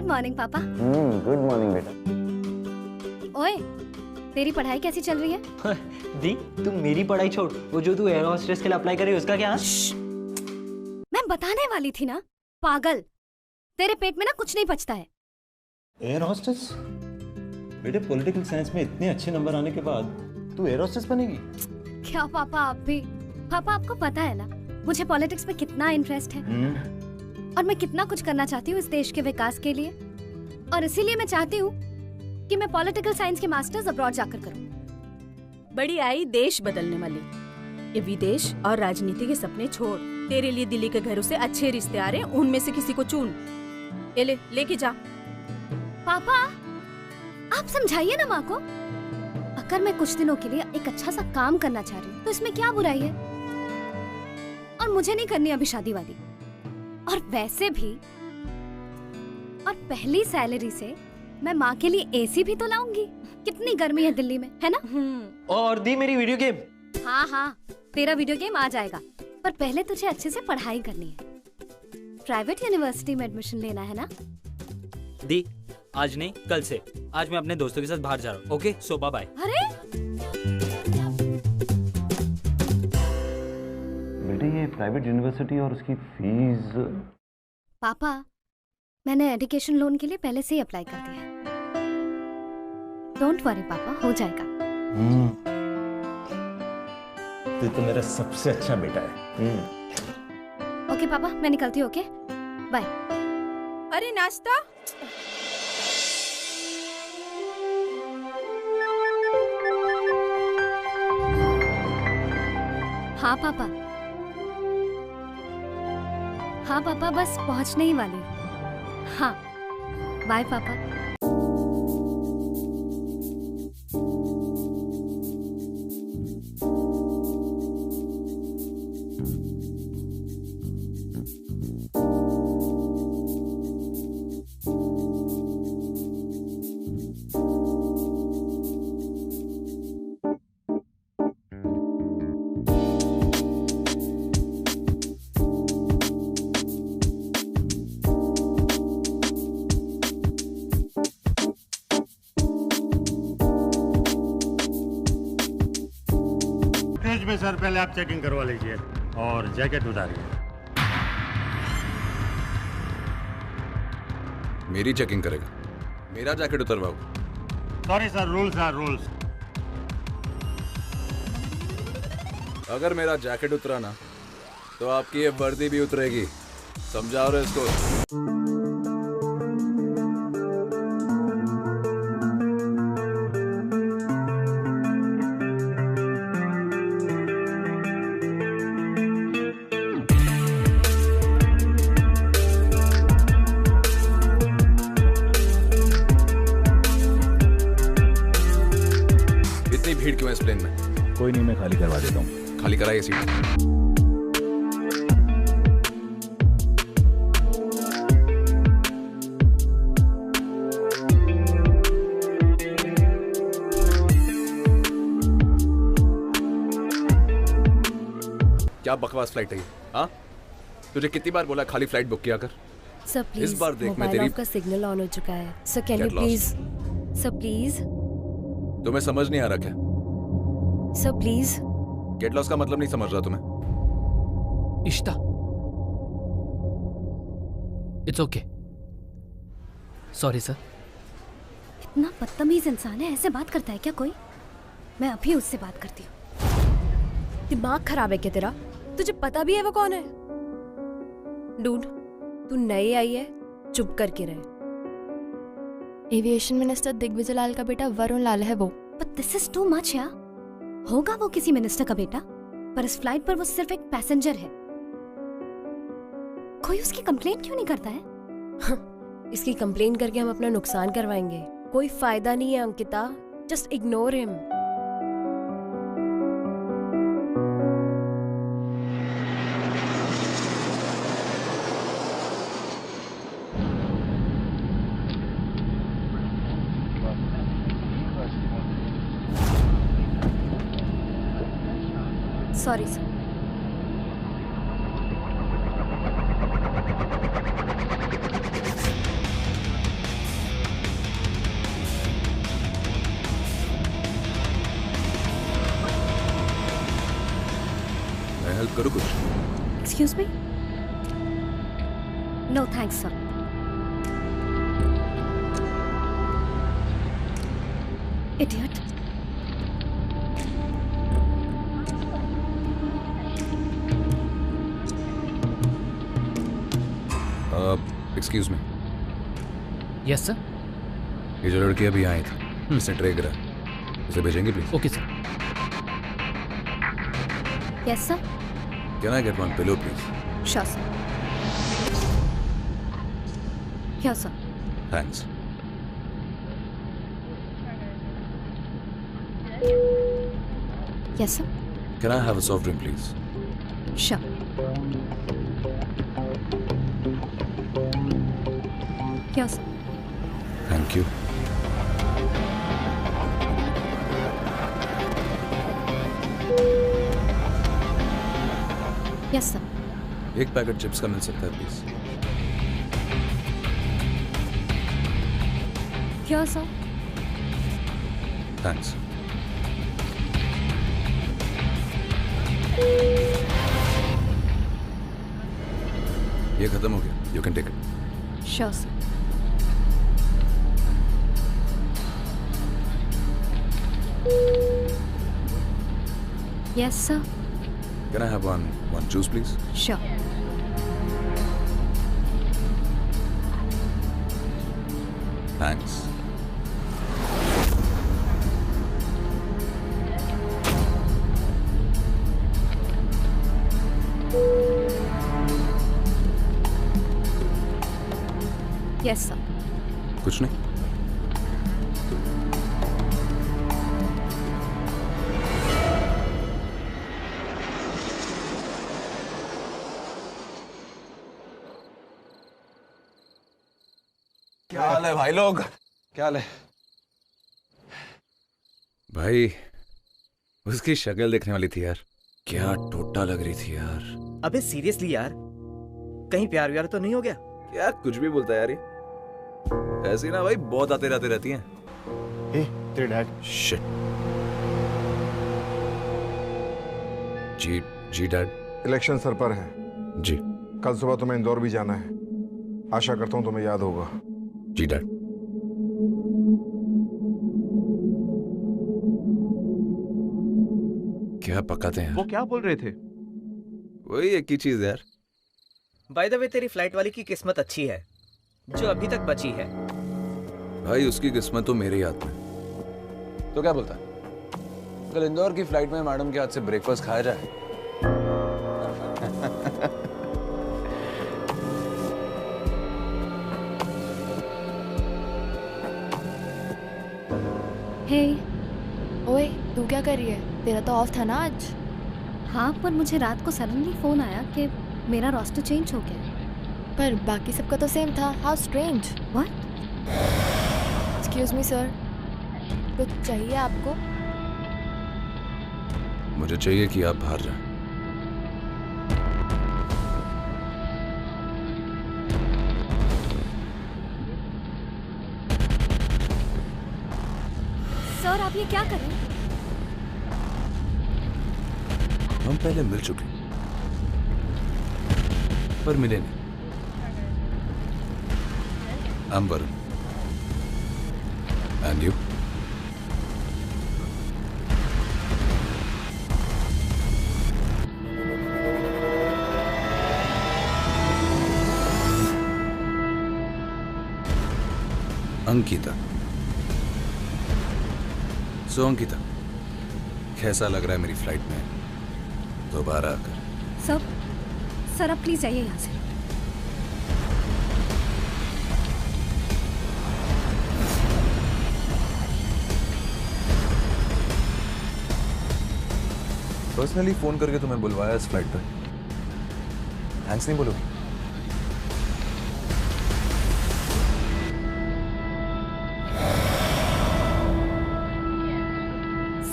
Good morning पापा। Good morning बेटा। ओए, तेरी पढ़ाई कैसी चल रही है? दी, तू मेरी पढ़ाई छोड़, वो जो तू एयर होस्टेस के लिए अप्लाई कर रही है उसका क्या? मैं बताने वाली थी ना, पागल। तेरे पेट में ना कुछ नहीं पचता है। Air hostess? बेटे पॉलिटिकल साइंस में इतने अच्छे नंबर आने के बाद तू एयर होस्टेस बनेगी? क्या पापा आप भी? पापा आपको पता है ना मुझे पॉलिटिक्स में कितना इंटरेस्ट है और मैं कितना कुछ करना चाहती हूँ इस देश के विकास के लिए, और इसीलिए मैं चाहती हूँ कि मैं पॉलिटिकल साइंस के मास्टर्स अब्रॉड जाकर करूँ। बड़ी आई देश बदलने वाली। ये विदेश और राजनीति के सपने छोड़, तेरे लिए दिल्ली के घरों से अच्छे रिश्ते आ रहे हैं, उनमें से किसी को चुन। लेके जा। पापा आप समझाइए ना माँ को। अगर मैं कुछ दिनों के लिए एक अच्छा सा काम करना चाह रही हूँ तो इसमें क्या बुराई है? और मुझे नहीं करनी अभी शादी वादी। और वैसे भी और पहली सैलरी से मैं माँ के लिए एसी भी तो लाऊंगी। कितनी गर्मी है दिल्ली में, है ना? और दी मेरी वीडियो गेम। हाँ, तेरा वीडियो गेम आ जाएगा, पर पहले तुझे अच्छे से पढ़ाई करनी है। प्राइवेट यूनिवर्सिटी में एडमिशन लेना है ना? दी, आज नहीं कल से। आज मैं अपने दोस्तों के साथ बाहर जा रहा हूँ। ओके, सो बाय बाय। अरे बेटे ये प्राइवेट यूनिवर्सिटी और उसकी फीस? पापा मैंने एजुकेशन लोन के लिए पहले से ही अप्लाई कर दिया है। डोंट वरी पापा, हो जाएगा। तू तो मेरा सबसे अच्छा बेटा है। ओके पापा, मैं निकलती हूँ। Okay bye. अरे नाश्ता। हाँ पापा बस पहुँचने ही वाली हूँ। हाँ बाय पापा। में सर पहले आप चेकिंग करवा लीजिए और जैकेट उतारिए। मेरी चेकिंग करेगा? मेरा जैकेट उतरवाओ? Sorry sir, rules are rules. अगर मेरा जैकेट उतरा ना तो आपकी ये वर्दी भी उतरेगी। समझाओ रे इसको। भीड़ क्यों है इस प्लेन में? कोई नहीं, मैं खाली करवा देता हूँ। खाली कराइए सीट। क्या बकवास फ्लाइट है ये? हाँ, तुझे कितनी बार बोला खाली फ्लाइट बुक किया कर? सर प्लीज, इस बार देख मैं मोबाइल तेरी आपका सिग्नल ऑन हो चुका है। Sir can you please? Sir please. तुम्हें समझ नहीं आ रहा क्या? Sir please. गेट लॉस का मतलब नहीं समझ रहा तुम्हें? इश्ता, इट्स ओके। Sorry sir. इतना बदतमीज इंसान है, ऐसे बात करता है क्या कोई? मैं अभी उससे बात करती हूँ। दिमाग खराब है क्या तेरा? तुझे पता भी है वो कौन है? डूड, तू नई आई है, चुप करके रहे। एविएशन मिनिस्टर दिग्विजय लाल का बेटा वरुण लाल है वो। But this is too much यार। होगा वो किसी मिनिस्टर का बेटा, पर इस फ्लाइट पर वो सिर्फ एक पैसेंजर है। कोई उसकी कंप्लेंट क्यों नहीं करता है? इसकी कंप्लेंट करके हम अपना नुकसान करवाएंगे। कोई फायदा नहीं है Ankita, just ignore him. Sorry sir. करूँ कुछ? Excuse me? No thanks sir. Idiot. Excuse me, yes sir. ये जो लड़की अभी आई थी, इसने ट्रे करा, इसे भेजेंगे please? Okay sir. Yes sir. Can I get one pillow please? Sure sir. Yes sir. Thanks. Yes sir. Can I have a soft drink please? Sure. Yes sir. Thank you. Yes sir. एक packet chips का मिल सकता है please? Yes sir. Thanks. ये खत्म हो गया, you can take it. Sure sir. Yes sir. Can I have one juice please? Sure. Thanks. Yes sir. कुछ नहीं। क्या हाल है भाई लोग? क्या हाल है भाई? उसकी शक्ल देखने वाली थी यार, क्या टोटा लग रही थी यार। अबे सीरियसली यार, कहीं प्यार व्यार तो नहीं हो गया? क्या कुछ भी बोलता है यार ये। ऐसी ना भाई बहुत आते जाते रहती हैं। तेरे डैड। शिट। जी जी डैड। इलेक्शन सर पर है जी। कल सुबह तुम्हें इंदौर भी जाना है। आशा करता हूँ तुम्हें याद होगा। जी डैड। क्या पकाते हैं? वो क्या बोल रहे थे? वही एक ही चीज यार। बाय द वे तेरी फ्लाइट वाली की किस्मत अच्छी है जो अभी तक बची है। भाई उसकी किस्मत तो मेरे हाथ में। तो क्या बोलता है? कल इंदौर की फ्लाइट में मैडम के हाथ से ब्रेकफास्ट खाया जाए। हे। ओए तू क्या कर रही है? तेरा तो ऑफ था ना आज। हाँ, पर मुझे रात को सडनली फोन आया कि मेरा रोस्टर चेंज हो गया। पर बाकी सबका तो सेम था। How strange. What? Excuse me sir, कुछ चाहिए आपको? मुझे चाहिए कि आप बाहर जाएं। सर आप ये क्या कर रहे हैं? हम पहले मिल चुके पर मिले नहीं। I'm Varun. And you? Ankita. सो अंकिता, कैसा लग रहा है मेरी फ्लाइट में दोबारा आकर? सर आप प्लीज जाइए यहाँ से। पर्सनली फोन करके तुम्हें बुलवाया इस फ्लाइट पे। थैंक्स नहीं बोलोगी?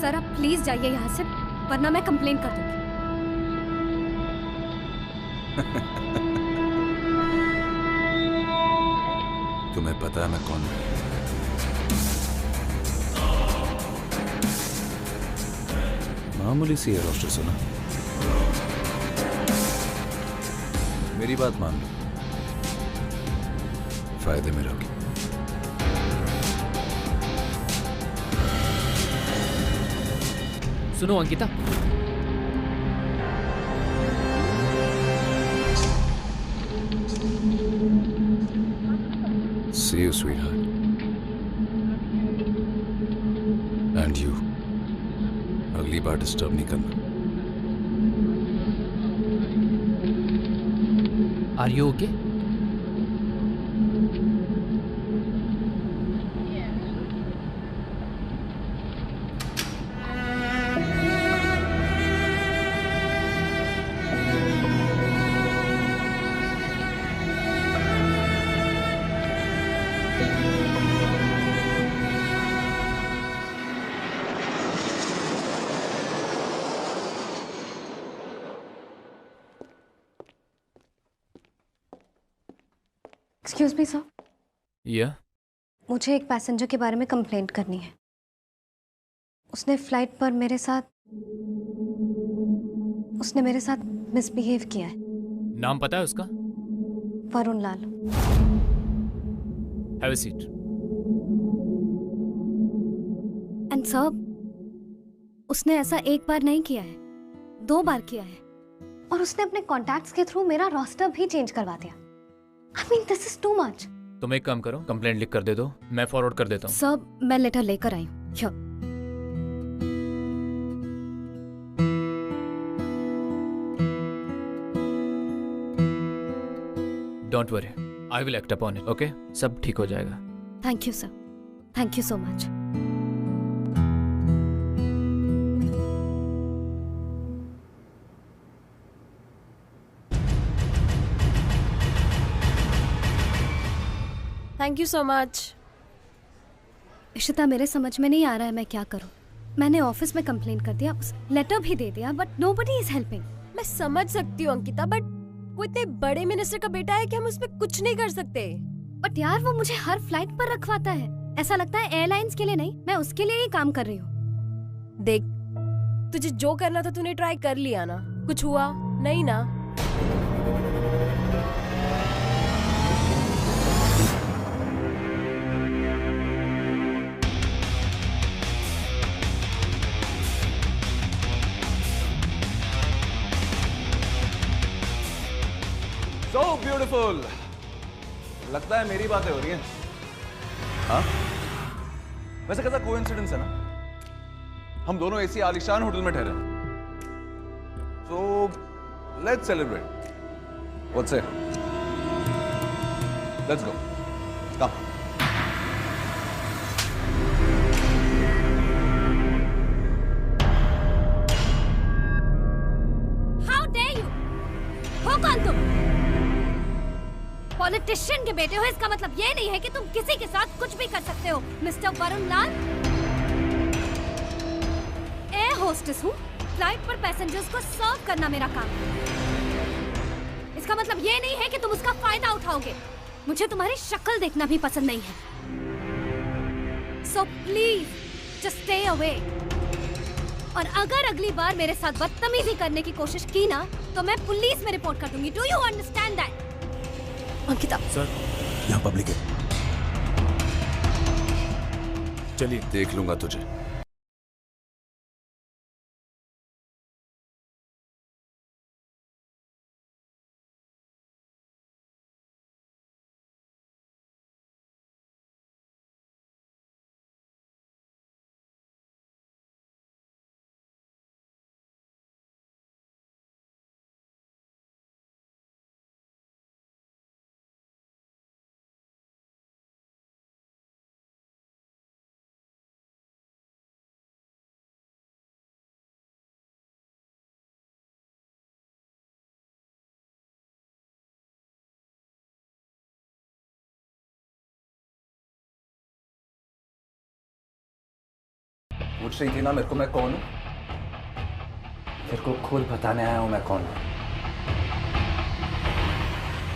सर आप प्लीज जाइए यहाँ से वरना मैं कंप्लेन कर दूंगी। तुम्हें पता है मैं कौन हूं? मामूली सी एयर होस्टेस हो ना? मेरी बात मान लो, फायदे में रहोगी। सुनो Ankita, See you, sweetheart. And you. अगली बार डिस्टर्ब नहीं करना। Are you okay? Excuse me sir, या मुझे एक पैसेंजर के बारे में कंप्लेंट करनी है। उसने फ्लाइट पर मेरे साथ मिसबिहेव किया है। नाम पता है उसका? Varun Lal. Have a seat. And sir, उसने ऐसा एक बार नहीं किया है, 2 बार किया है, और उसने अपने कॉन्टैक्ट्स के थ्रू मेरा रोस्टर भी चेंज करवा दिया। I mean, this is too much. तुम एक काम करो, कंप्लेंट लिख कर दे दो, मैं फॉरवर्ड कर देता हूँ। सर, मैं लेटर लेकर आई हूँ। Here. Don't worry, I will act upon it, okay? सब ठीक हो जाएगा। Thank you sir, thank you so much. Thank you so much. Ishita, मेरे समझ में नहीं आ रहा है मैं क्या करूं। मैंने ऑफिस में कंप्लेंट कर दिया, लेटर भी दे दिया, बट नोबडी इज हेल्पिंग। मैं समझ सकती हूँ अंकिता, बट वो इतने बड़े मिनिस्टर का बेटा है कि हम उस पर कुछ नहीं कर सकते। बट यार, वो मुझे हर फ्लाइट पर रखवाता है। ऐसा लगता है एयरलाइंस के लिए नहीं, मैं उसके लिए ही काम कर रही हूँ। देख, तुझे जो करना था तूने ट्राई कर लिया ना, कुछ हुआ नहीं ना। So beautiful. लगता है मेरी बातें हो रही हैं। हाँ? वैसे कैसा कोइंसिडेंस है ना? हम दोनों एसी आलिशान होटल में ठहरे। So let's celebrate. What's it? Let's go. Come. How dare you? हो कौन तुम? पॉलिटिशियन के बेटे हो, इसका मतलब ये नहीं है कि तुम किसी के साथ कुछ भी कर सकते हो। मिस्टर वरुण लाल, एयर होस्टेस हूँ, फ्लाइट पर पैसेंजर्स को सर्व करना मेरा काम है। इसका मतलब ये नहीं है कि तुम उसका फायदा उठाओगे। मुझे तुम्हारी शक्ल देखना भी पसंद नहीं है। So please just stay away. और अगर अगली बार मेरे साथ बदतमीजी करने की कोशिश की ना, तो मैं पुलिस में रिपोर्ट कर दूंगी। Do you understand that? Ankita sir, यहाँ पब्लिक है। चलिए, देख लूंगा तुझे। पूछ रही थी ना मेरे को मैं कौन हूँ? तेरे को खुद बताने आया हूँ मैं कौन हूँ।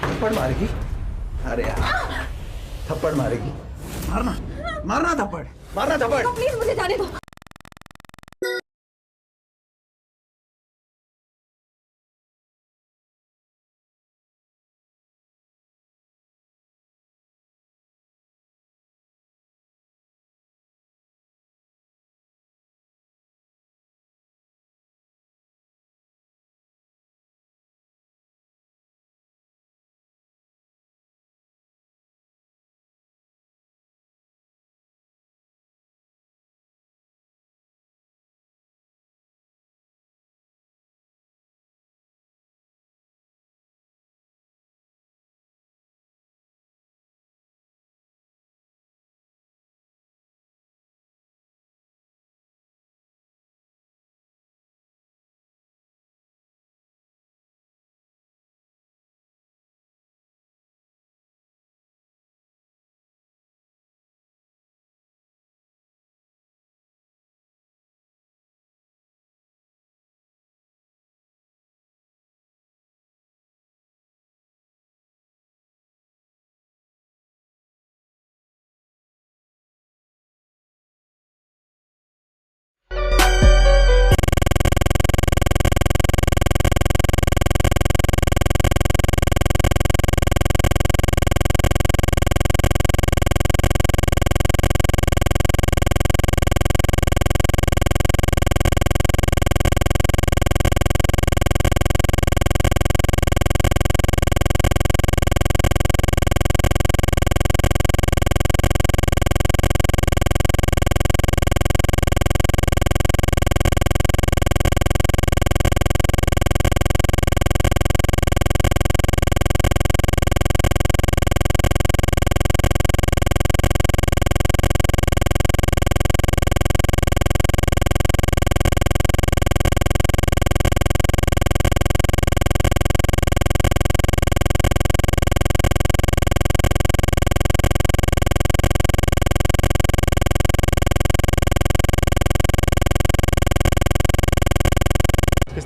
थप्पड़ मारेगी? अरे यार, थप्पड़ मारेगी? मारना, मारना थप्पड़, मारना थप्पड़। प्लीज मुझे जाने दो।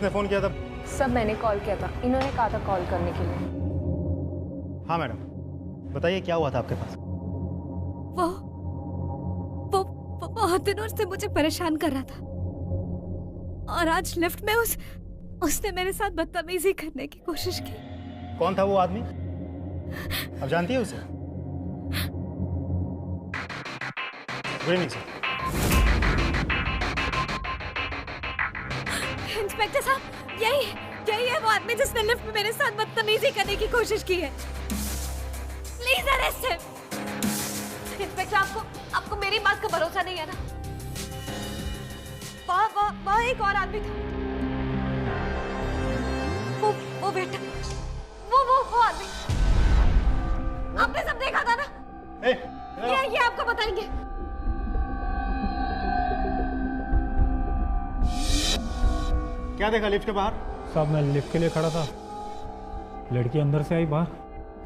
किसने फ़ोन किया था? सब मैंने कॉल किया था, इन्होंने कहा था कॉल करने के लिए। हाँ मैडम, बताइए क्या हुआ था आपके पास? वो बहुत दिनों से मुझे परेशान कर रहा था और आज लिफ्ट में उसने मेरे साथ बदतमीजी करने की कोशिश की। कौन था वो आदमी? अब जानती है उसे? Good evening sir. इंस्पेक्टर साहब, यही है वो आदमी जिसने लिफ्ट में मेरे साथ बदतमीजी करने की कोशिश की है। Please arrest him. इंस्पेक्टर, आपको मेरी बात का भरोसा नहीं है ना? वहाँ एक और आदमी था। वो बेटा, वो आदमी। आपने सब देखा था ना? ये आपको बताएंगे। क्या देखा लिफ्ट के बाहर? साहब मैं लिफ्ट के लिए खड़ा था, लड़की अंदर से आई बाहर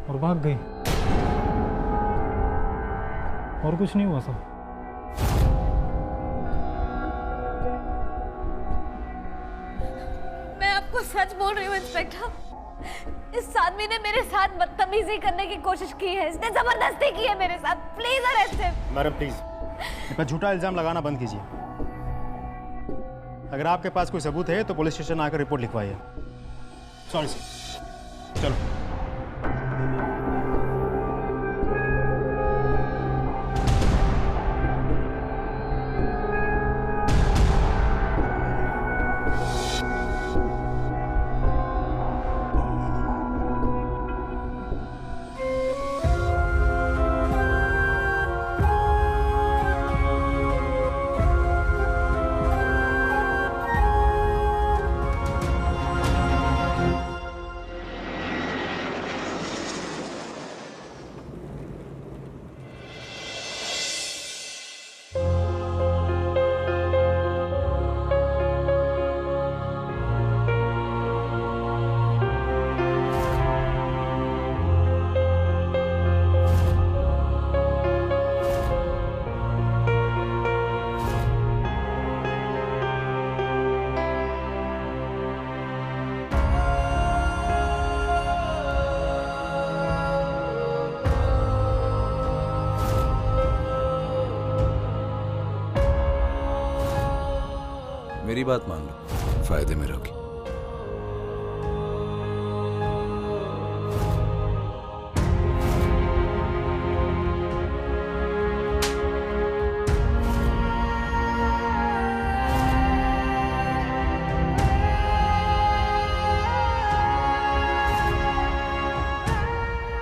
और भाग गई, और कुछ नहीं हुआ साहब। मैं आपको सच बोल रही हूँ इंस्पेक्टर, इस आदमी ने मेरे साथ बदतमीजी करने की कोशिश की है, इसने जबरदस्ती की है मेरे साथ। Please arrest him. Madam please, इस पर झूठा इल्जाम लगाना बंद कीजिए। अगर आपके पास कोई सबूत है तो पुलिस स्टेशन आकर रिपोर्ट लिखवाइए। सॉरी सर, चलो। मेरी बात मान लो, फायदे में रहोगी।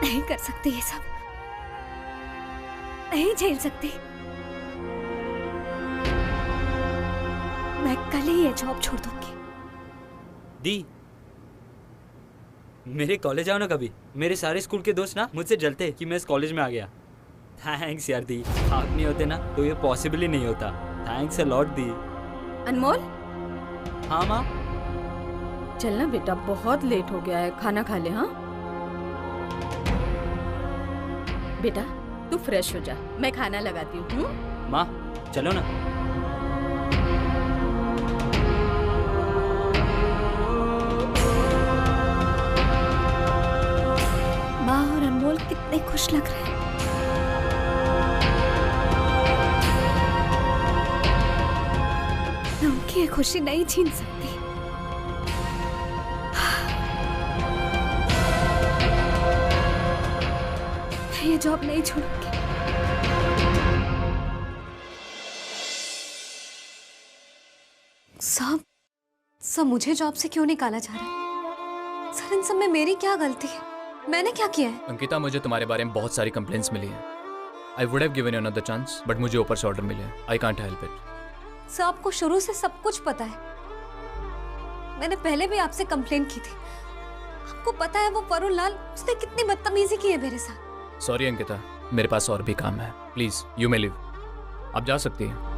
नहीं कर सकती ये सब, नहीं झेल सकती। मैं कल ही ये जॉब छोड़ दूंगी। दी, मेरे कॉलेज आओ ना कभी। मेरे सारे स्कूल के दोस्त ना मुझसे जलते कि मैं इस कॉलेज में आ गया। थैंक्स यार दी, आप नहीं होते ना तो ये पॉसिबल ही नहीं होता। थैंक्स अ लॉट दी। अनमोल, हाँ माँ। चलना बेटा, बहुत लेट हो गया है, खाना खा ले। हाँ बेटा, तू फ्रेश हो जा, मैं खाना लगाती हूँ। माँ चलो ना। माँ और अनमोल कितने खुश लग रहे हैं। मैं उनकी ये खुशी नहीं छीन सकती। मैं ये जॉब नहीं छोड़ूंगी। सब मुझे जॉब से क्यों निकाला जा रहा है? सर, इन सब में मेरी क्या गलती है? मैंने क्या किया है? अंकिता, मुझे तुम्हारे बारे में बहुत सारी कंप्लेंट्स मिली हैं। I would have given you another chance, but मुझे ऊपर से ऑर्डर मिले। I can't help it. Sir, आपको शुरू से सब कुछ पता है। मैंने पहले भी आपसे कंप्लेंट की थी। आपको पता है वो वरुण लाल, उसने कितनी बदतमीजी की है मेरे साथ। सॉरी अंकिता, मेरे पास और भी काम है। Please you may live. आप जा सकती हैं।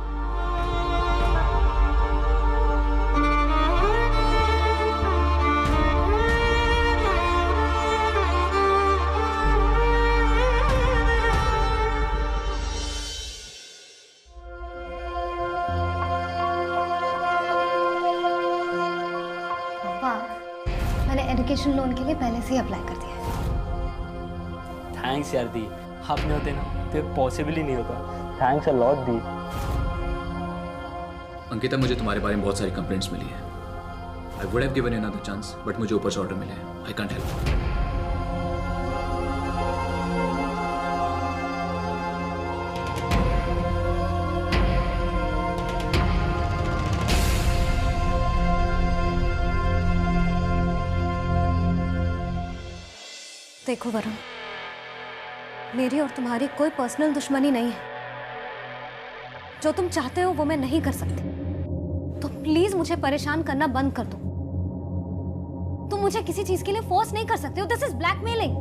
एजुकेशन लोन के लिए पहले से ही अप्लाई कर दिया है। थैंक्स यार दी, आप नहीं होते ना तो पॉसिबल ही नहीं होता। थैंक्स अ लॉट दी। अंकिता, मुझे तुम्हारे बारे में बहुत सारी कंप्लेंट्स मिली है। I would have given you another chance, but मुझे ऊपर से ऑर्डर मिले हैं। I can't help. देखो वरुण, मेरी और तुम्हारी कोई पर्सनल दुश्मनी नहीं है। जो तुम चाहते हो वो मैं नहीं कर सकती, तो प्लीज मुझे परेशान करना बंद कर दो। तुम मुझे किसी चीज के लिए फोर्स नहीं कर सकते हो। This is blackmailing.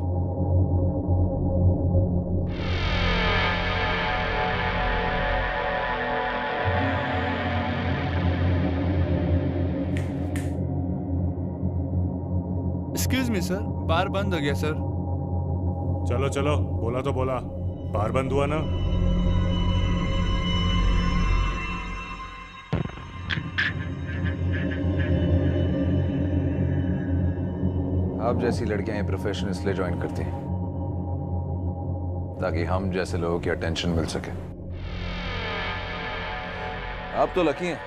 Excuse me sir, bar बंद हो गया सर। चलो चलो, बोला तो बोला, बार बंद हुआ ना। आप जैसी लड़कियां ये प्रोफेशन इसलिए ज्वाइन करती हैं ताकि हम जैसे लोगों की अटेंशन मिल सके। आप तो लकी हैं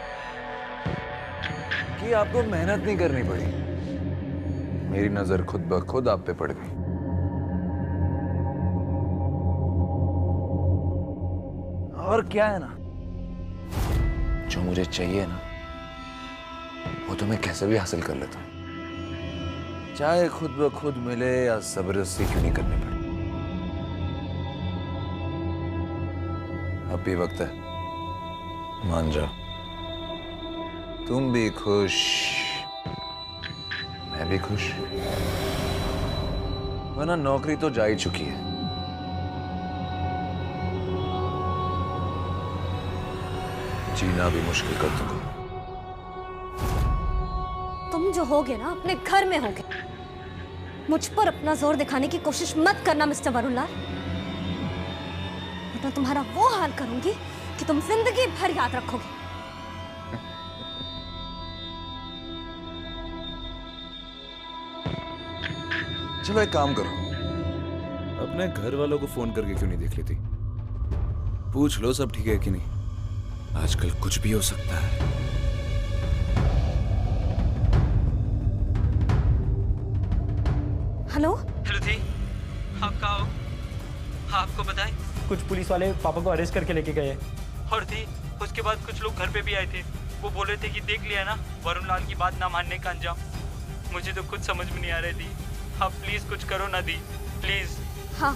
कि आपको मेहनत नहीं करनी पड़ी। मेरी नजर खुद ब खुद आप पे पड़ गई। और क्या है ना, जो मुझे चाहिए ना वो तो मैं कैसे भी हासिल कर लेता हूं, चाहे खुद ब खुद मिले या जबरदस्ती क्यों नहीं करनी पड़े। अब भी वक्त है, मान जाओ। तुम भी खुश, मैं भी खुश, वरना नौकरी तो जा ही चुकी है। जीना भी मुश्किल कर दूंगा। तुम जो होगे ना अपने घर में होगे। मुझ पर अपना जोर दिखाने की कोशिश मत करना मिस्टर वरुण लाल, वरना तुम्हारा वो हाल करूंगी कि तुम जिंदगी भर याद रखोगे। चलो एक काम करो, अपने घर वालों को फोन करके क्यों नहीं देख लेती? पूछ लो सब ठीक है कि नहीं। आजकल कुछ भी हो सकता है। हेलो हेलो जी, आप कहाँ हो? आपको पता है कुछ पुलिस वाले पापा को अरेस्ट करके लेके गए। और थी उसके बाद कुछ लोग घर पे भी आए थे। वो बोल रहे थे कि देख लिया ना वरुण लाल की बात ना मानने का अंजाम। मुझे तो कुछ समझ में नहीं आ रही थी। आप प्लीज कुछ करो ना दी, प्लीज। हाँ,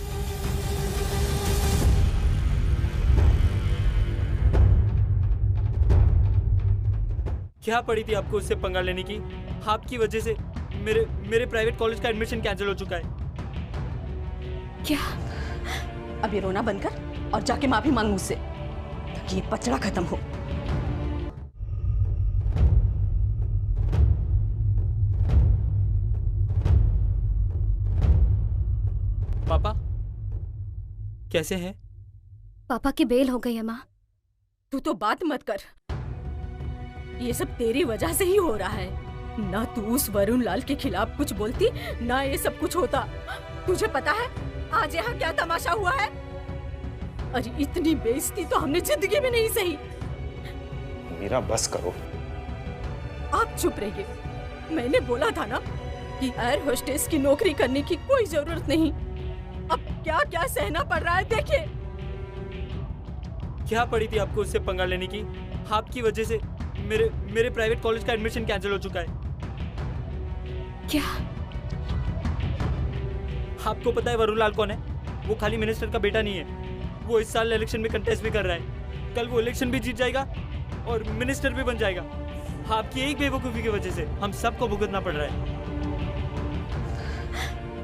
क्या पड़ी थी आपको उससे पंगा लेने की? आपकी वजह से मेरे प्राइवेट कॉलेज का एडमिशन कैंसिल हो चुका है। क्या? अब ये रोना बंद कर और जाके माफी मांग मुझसे, ताकि ये पचड़ा खत्म हो। पापा कैसे हैं? पापा की बेल हो गई है माँ। तू तो बात मत कर, ये सब तेरी वजह से ही हो रहा है। ना तू उस वरुण लाल के खिलाफ कुछ बोलती, ना ये सब कुछ होता। तुझे पता है आज यहाँ क्या तमाशा हुआ है? अरे इतनी बेइज्जती तो हमने जिंदगी में नहीं सही। मीरा बस करो। आप चुप रहिए। मैंने बोला था ना कि एयर होस्टेस की नौकरी करने की कोई जरूरत नहीं। अब क्या क्या सहना पड़ रहा है देखिए। क्या पड़ी थी आपको उससे पंगा लेने की? आपकी वजह से मेरे प्राइवेट कॉलेज का एडमिशन कैंसिल हो चुका है। क्या? आपको पता है वरुण लाल कौन है? वो खाली मिनिस्टर का बेटा नहीं है, वो इस साल इलेक्शन में कंटेस्ट भी कर रहा है। कल वो इलेक्शन भी जीत जाएगा और मिनिस्टर भी बन जाएगा। आपकी एक बेवकूफी की वजह से हम सबको भुगतना पड़ रहा है।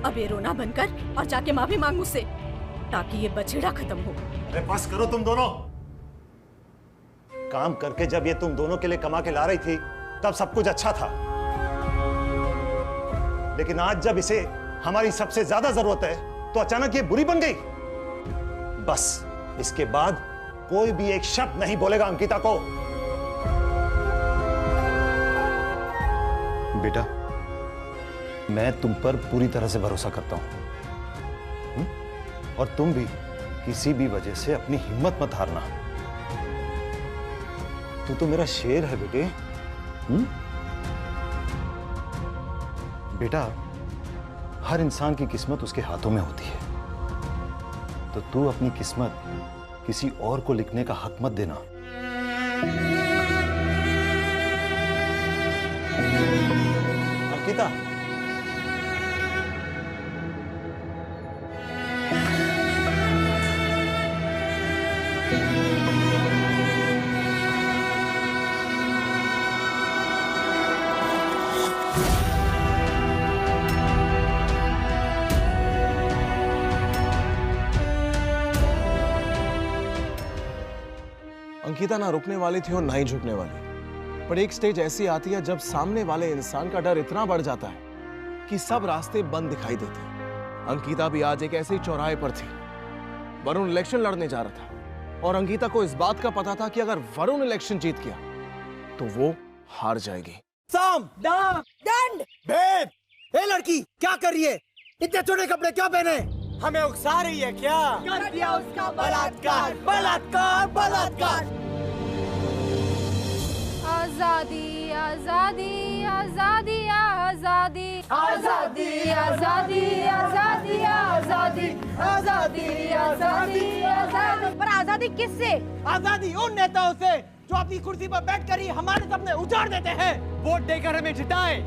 अब ये रोना बंद कर और जाके माफी मांग मुझसे, ताकि ये बछड़ा खत्म हो। अरे बस करो तुम दोनों। काम करके जब ये तुम दोनों के लिए कमा के ला रही थी तब सब कुछ अच्छा था, लेकिन आज जब इसे हमारी सबसे ज्यादा जरूरत है तो अचानक ये बुरी बन गई। बस इसके बाद कोई भी एक शब्द नहीं बोलेगा अंकिता को। बेटा मैं तुम पर पूरी तरह से भरोसा करता हूं। और तुम भी किसी भी वजह से अपनी हिम्मत मत हारना। तू तो मेरा शेर है बेटे। बेटा, हर इंसान की किस्मत उसके हाथों में होती है, तो तू अपनी किस्मत किसी और को लिखने का हक मत देना। अंकिता, अंकिता ना रुकने वाली थी और ना ही झुकने वाली, पर एक स्टेज ऐसी आती है जब सामने वाले इंसान का डर इतना बढ़ जाता है कि सब रास्ते बंद दिखाई देते हैं। अंकिता भी आज एक ऐसे ही चौराहे पर थी। वरुण इलेक्शन लड़ने जा रहा था और अंकिता को इस बात का पता था कि अगर वरुण इलेक्शन जीत गया तो वो हार जाएगी। साम, दाम, दंड, भेद। ए लड़की, क्या कर रही है? इतने छोटे कपड़े क्यों पहने? हमें उकसा रही है क्या? कर दिया उसका बलात्कार, बलात्कार, बलात्कार। आजादी, आजादी, आजादी, आजादी, आजादी, आजादी, आजादी, आजादी, आजादी, आजादी, आजादी। पर आजादी किससे? आजादी उन नेताओं से जो अपनी कुर्सी पर बैठकर ही हमारे सपने उजाड़ देते हैं। वोट देकर हमें जिताएं।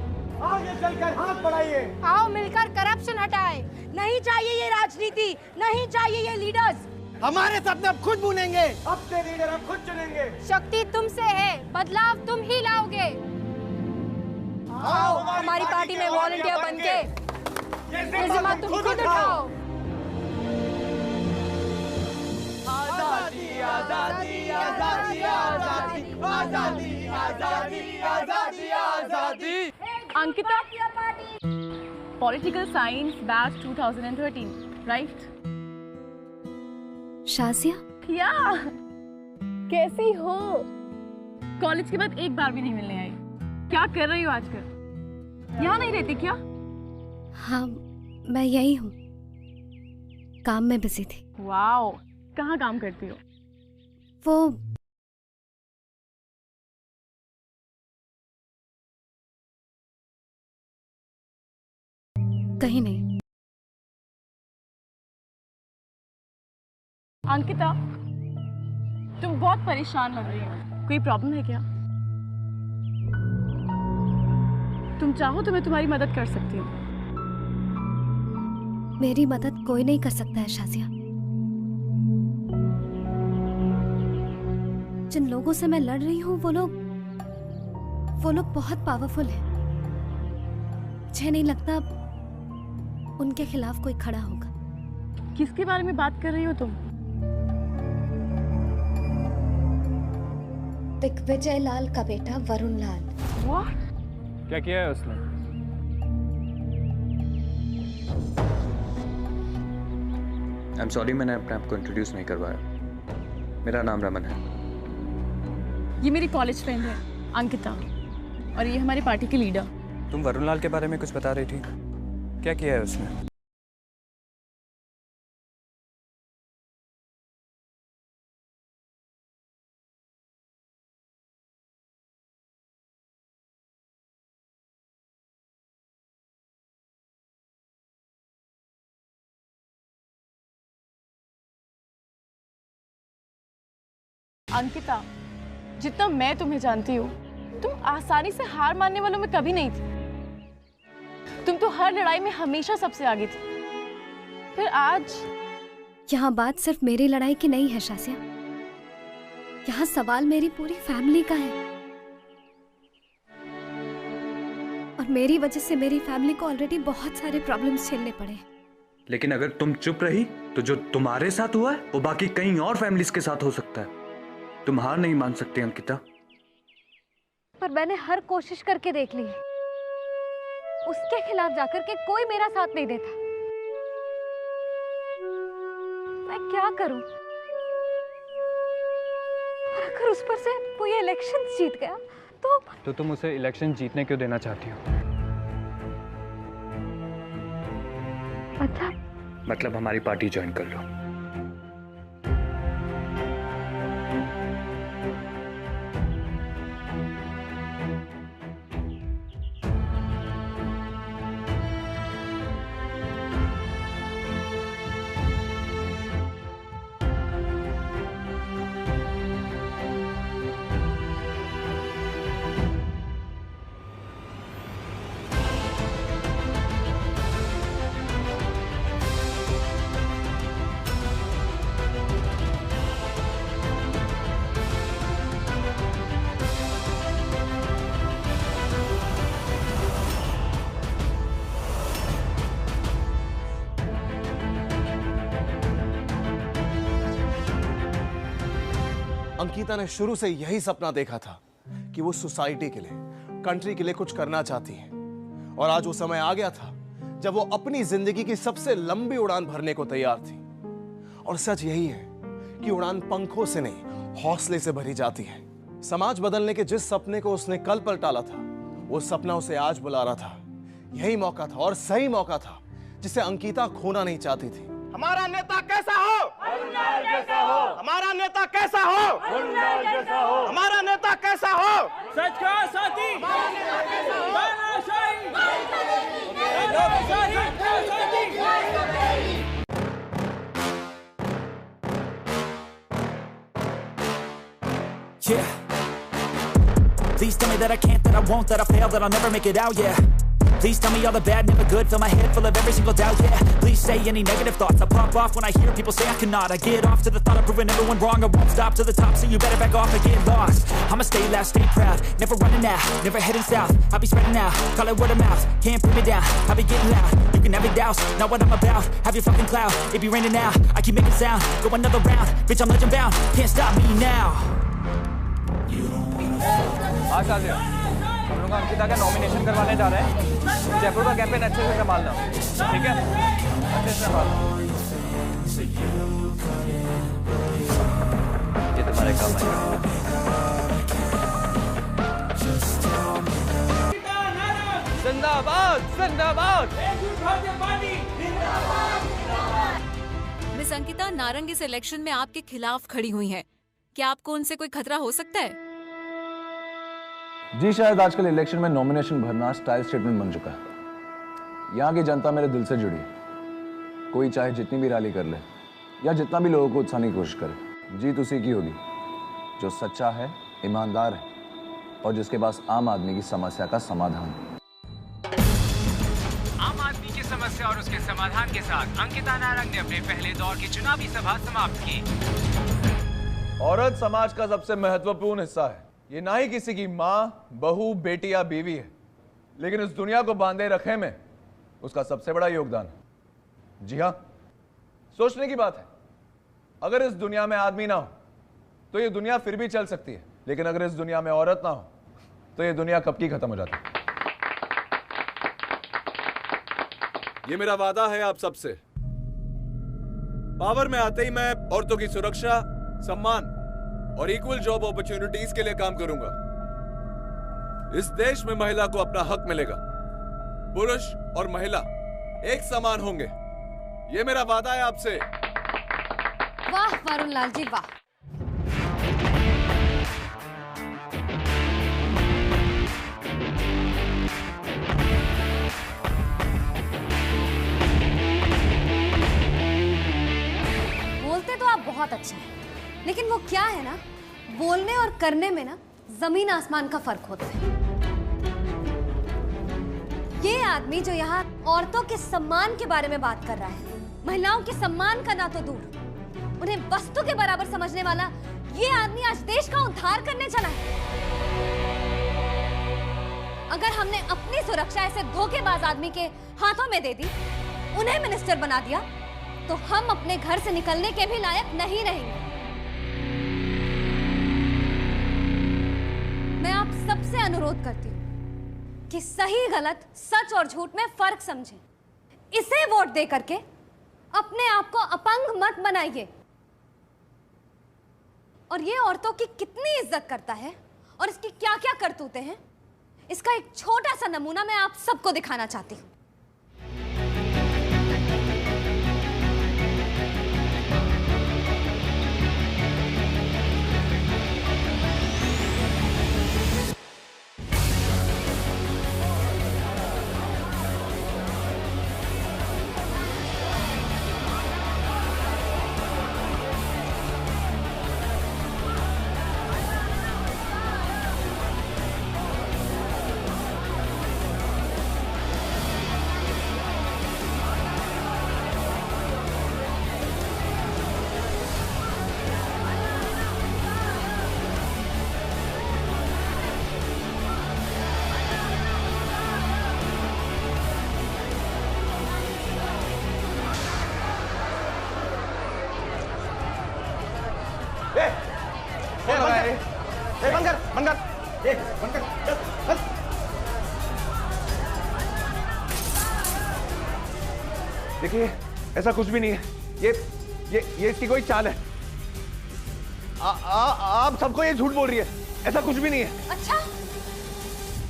आगे चलकर हाथ बढ़ाइए। आओ मिलकर करप्शन हटाएं। नहीं चाहिए ये राजनीति, नहीं चाहिए ये लीडर्स। हमारे सपने अब खुद बुनेंगे, अपने लीडर हम खुद चुनेंगे। शक्ति तुमसे है, बदलाव तुम ही लाओगे। आओ हमारी पार्टी में वॉलंटियर बनके ये जिम्मा तुम खुद उठाओ। आजादी, आजादी, आजादी, आजादी, आजादी, आजादी, आजादी, आजादी। Ankita, political science batch 2013, right? Shazia, या कैसी हो? कॉलेज के बाद एक बार भी नहीं मिलने आई। क्या कर रही हो आजकल? यहाँ नहीं रहती क्या? हाँ, मैं यही हूँ, काम में बिजी थी। वाओ, कहाँ काम करती हो? वो कहीं नहीं। अंकिता, तुम बहुत परेशान लग रही हो। कोई प्रॉब्लम है क्या? तुम चाहो तो मैं तुम्हारी मदद कर सकती हूँ। मेरी मदद कोई नहीं कर सकता है शाजिया। जिन लोगों से मैं लड़ रही हूँ वो लोग बहुत पावरफुल हैं। मुझे नहीं लगता उनके खिलाफ कोई खड़ा होगा। किसके बारे में बात कर रही हो तुम? दिग्विजय लाल का बेटा वरुण लाल। What? क्या किया है उसने? आई एम सॉरी, मैंने अपने आप को इंट्रोड्यूस नहीं करवाया। मेरा नाम रमन है। ये मेरी कॉलेज फ्रेंड है अंकिता, और ये हमारी पार्टी की लीडर। तुम वरुण लाल के बारे में कुछ बता रही थी, क्या किया है उसने? अंकिता, जितना मैं तुम्हें जानती हूँ, तुम आसानी से हार मानने वालों में कभी नहीं थी। तुम तो हर लड़ाई में हमेशा सबसे आगे थी। फिर आज यहाँ बात सिर्फ मेरी लड़ाई की नहीं है शाजिया, यहाँ सवाल मेरी पूरी फैमिली का है। और मेरी वजह से मेरी फैमिली को ऑलरेडी बहुत सारे प्रॉब्लम्स झेलने पड़े। लेकिन अगर तुम चुप रही तो जो तुम्हारे साथ हुआ है वो बाकी कई और फैमिलीज के साथ हो सकता है। तुम हार नहीं मान सकते अंकिता। पर मैंने हर कोशिश करके देख ली, उसके खिलाफ जाकर के कोई मेरा साथ नहीं देता। मैं क्या करूं? और अगर उस पर से वो ये इलेक्शन जीत गया तो तुम उसे इलेक्शन जीतने क्यों देना चाहती हो? मतलब हमारी पार्टी ज्वाइन कर लो। अंकिता ने शुरू से यही सपना देखा था कि वो सोसाइटी के लिए, कंट्री के लिए कुछ करना चाहती है। और आज वो समय आ गया था जब वो अपनी जिंदगी की सबसे लंबी उड़ान भरने को तैयार थी। और सच यही है कि उड़ान पंखों से नहीं, हौसले से भरी जाती है। समाज बदलने के जिस सपने को उसने कल पर टाला था, वो सपना उसे आज बुला रहा था। यही मौका था और सही मौका था जिसे अंकिता खोना नहीं चाहती थी। हमारा नेता कैसा हो? जैसा हो। हमारा नेता कैसा हो? जैसा हो। हमारा नेता कैसा हो? सच का साथी। Yeah. Please tell me that I can't, that I won't, that I fail, that I'll never make it out, yeah. Please tell me all the bad, never good, fill my head full of every single doubt, yeah. Please say any negative thoughts, I pop off when I hear people say I cannot. I get off to the thought of proving everyone wrong, I won't stop to the top, so you better back off and get lost. I'ma stay loud, stay proud, never running out, never heading south. I'll be spreading out, call it word of mouth, can't put me down, I'll be getting loud. You can have it douse, not what I'm about, have your fucking cloud, it be raining now, I keep making sound, go another round, bitch I'm legend bound, can't stop me now. आज आलिया, हम लोग अंकिता का nomination करवाने जा रहे हैं। जयपुर का campaign अच्छे से संभालना, ठीक है? अच्छे से संभालना। ये तुम्हारे काम आएगा। जिंदाबाद, जिंदाबाद। मिस अंकिता, नारंग इस इलेक्शन में आपके खिलाफ खड़ी हुई हैं। क्या आपको उनसे कोई खतरा हो सकता है? जी शायद आजकल इलेक्शन में नॉमिनेशन भरना स्टाइल स्टेटमेंट बन चुका है। यहाँ की जनता मेरे दिल से जुड़ी है। कोई चाहे जितनी भी रैली कर ले या जितना भी लोगों को उकसाने की कोशिश करे, जीत उसी की होगी जो सच्चा है, ईमानदार है और जिसके पास आम आदमी की समस्या का समाधान है। आम आदमी की समस्या और उसके समाधान के साथ अंकिता नारंग ने अपने पहले दौर की चुनावी सभा समाप्त की। औरत समाज का सबसे महत्वपूर्ण हिस्सा है। ये ना ही किसी की माँ, बहू, बेटी या बीवी है, लेकिन इस दुनिया को बांधे रखने में उसका सबसे बड़ा योगदान है। जी हाँ, सोचने की बात है, अगर इस दुनिया में आदमी ना हो तो ये दुनिया फिर भी चल सकती है, लेकिन अगर इस दुनिया में औरत ना हो तो ये दुनिया कब की खत्म हो जाती है। ये मेरा वादा है आप सबसे। पावर में आते ही मैं औरतों की सुरक्षा, सम्मान और इक्वल जॉब अपॉर्चुनिटीज के लिए काम करूंगा। इस देश में महिला को अपना हक मिलेगा। पुरुष और महिला एक समान होंगे। ये मेरा वादा है आपसे। वाह वरुण लाल जी, वाह। बोलते तो आप बहुत अच्छा है, लेकिन वो क्या है ना, बोलने और करने में ना जमीन आसमान का फर्क होता है। ये आदमी जो यहाँ औरतों के सम्मान के बारे में बात कर रहा है, महिलाओं के सम्मान का ना तो दूर, उन्हें वस्तु के बराबर समझने वाला ये आदमी आज देश का उद्धार करने चला है। अगर हमने अपनी सुरक्षा ऐसे धोखेबाज आदमी के हाथों में दे दी, उन्हें मिनिस्टर बना दिया, तो हम अपने घर से निकलने के भी लायक नहीं रहेंगे। मैं आप सबसे अनुरोध करती हूँ कि सही गलत, सच और झूठ में फर्क समझें। इसे वोट दे करके अपने आप को अपंग मत बनाइए। और ये औरतों की कितनी इज्जत करता है और इसकी क्या क्या करतूतें हैं, इसका एक छोटा सा नमूना मैं आप सबको दिखाना चाहती हूँ। बंद कर, बंद कर। देखिए ऐसा कुछ भी नहीं है, ये इसकी कोई चाल है। आप सबको ये झूठ बोल रही है, ऐसा कुछ भी नहीं है। अच्छा,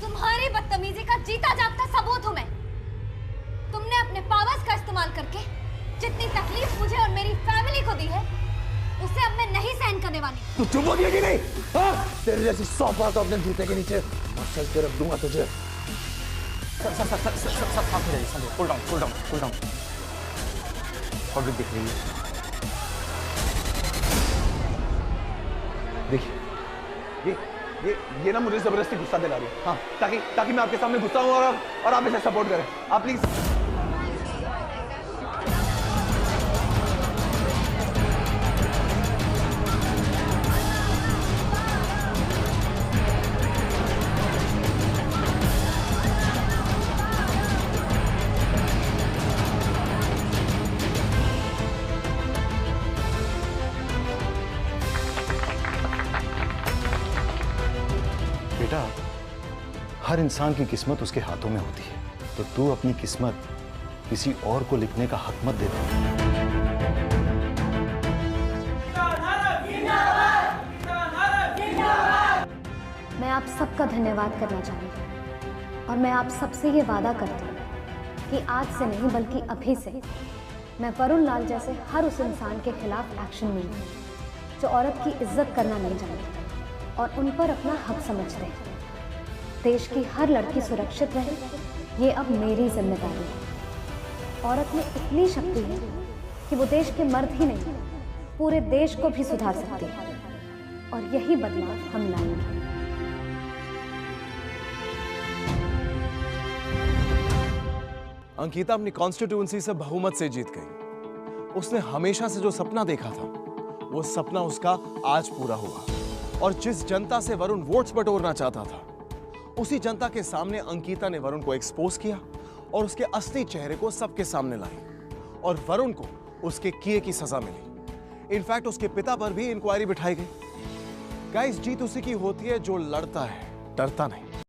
तुम्हारी बदतमीजी का जीता जागता सबूत हूं मैं। तुमने अपने पावर्स का इस्तेमाल करके जितनी तकलीफ मुझे और मेरी फैमिली को दी है, उसे अब मैं नहीं सहन करने वाली। तू चुप हो गई कि नहीं? तेरे जैसी 100 बार तो अपने जूते के नीचे मसल के रख दूंगा तुझे। Cool down. और दिख रही है। देखिए ये ना मुझे जबरदस्ती गुस्सा दिला रही है। हाँ, ताकि मैं आपके सामने गुस्सा हूँ और आप इसे सपोर्ट करें। आप प्लीज। बेटा, हर इंसान की किस्मत उसके हाथों में होती है, तो तू अपनी किस्मत किसी और को लिखने का हक मत दे दे। मैं आप सबका धन्यवाद करना चाहूँगी और मैं आप सबसे ये वादा करती हूँ कि आज से नहीं बल्कि अभी से मैं वरुण लाल जैसे हर उस इंसान के खिलाफ एक्शन लूँगी जो औरत की इज्जत करना नहीं जानती और उन पर अपना हक समझते हैं। देश की हर लड़की सुरक्षित रहे, ये अब मेरी जिम्मेदारी है। औरत में इतनी शक्ति है कि वो देश के मर्द ही नहीं, पूरे देश को भी सुधार सकती है और यही बदलाव हम लाएंगे। अंकिता अपनी कॉन्स्टिट्यूएंसी से बहुमत से जीत गई। उसने हमेशा से जो सपना देखा था, वो सपना उसका आज पूरा हुआ। और जिस जनता से वरुण वोट्स बटोरना चाहता था, उसी जनता के सामने अंकिता ने वरुण को एक्सपोज किया और उसके असली चेहरे को सबके सामने लाई और वरुण को उसके किए की सजा मिली। इनफैक्ट उसके पिता पर भी इंक्वायरी बिठाई गई। गाइस, जीत उसी की होती है जो लड़ता है, डरता नहीं।